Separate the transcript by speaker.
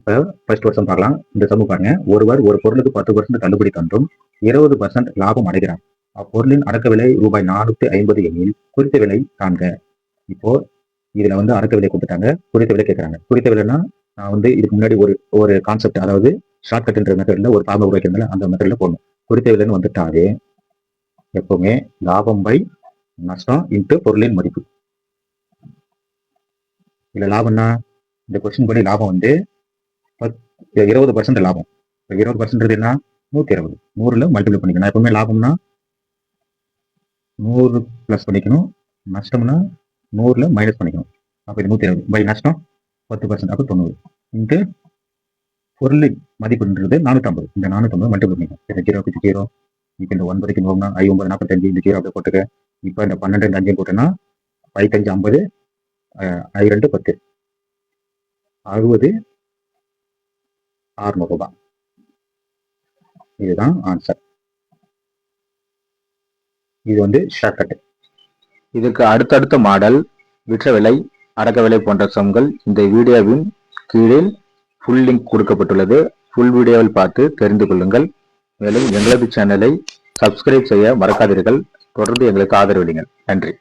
Speaker 1: இப்போ ஃபர்ஸ்ட் வருஷம் பார்க்கலாம். இந்த சமு பாருங்க. ஒருவர் ஒரு பொருளுக்கு 10% தள்ளுபடி தந்தும் 20% லாபம் அடைகிறார். அப்பொருளின் அடக்க விலை ரூபாய் 450 எனில் குறித்த விலை காண்க. இப்போ இதுல வந்து அடக்க விலை கொடுத்துட்டாங்க, குறித்த விலை கேட்கறாங்க. குறித்த விலைன்னா நான் வந்து இதுக்கு முன்னாடி ஒரு கான்செப்ட், அதாவது ஷார்ட்கட்ன்ற மெத்தட்ல ஒரு ஃபார்முலா உருவாக்கிறதுனால அந்த மெத்தட்ல போடணும். குறித்த விலைன்னு வந்துட்டாலே எப்பவுமே லாபம் பை நஷ்டம் இன்ட்டு பொருளின் மதிப்பு. இல்ல லாபம்னா இந்த கொஸ்டின் படி லாபம் வந்து 20% லாபம். 20% என்ன 120. 100ல மல்டிபிள் பண்ணிக்கணும். எப்பவுமே லாபம்னா 100 பிளஸ் பண்ணிக்கணும், நஷ்டம்னா 100ல மைனஸ் பண்ணிக்கணும். அப்ப இது 120 பை நஷ்டம் 10%, அப்ப 90 இன்ட்டு பொருளின் மதிப்புன்றது 450. இந்த 450 மல்டிபிள் பண்ணிக்கணும். இந்த 0க்கு 0, இப்போ இந்த 9க்கு 9, 9 45, இந்த 0 அப்படியே போட்டுக்க. இப்போ இந்த 12 5 போட்டோன்னா 5 5 50, 2 10, 60 600 ரூபாய். இதுதான் ஆன்சர். இது வந்து ஷார்ட்கட்.
Speaker 2: இதுக்கு அடுத்தடுத்த மாடல், விற்ற விலை, அடக்க விலை போன்ற சம்கள் இந்த வீடியோவின் கீழே ஃபுல் லிங்க் கொடுக்கப்பட்டுள்ளது. ஃபுல் வீடியோவில் பார்த்து தெரிந்து கொள்ளுங்கள். மேலும் எங்களது சேனலை சப்ஸ்கிரைப் செய்ய மறக்காதீர்கள். தொடர்ந்து எங்களுக்கு ஆதரவளிங்கள். நன்றி.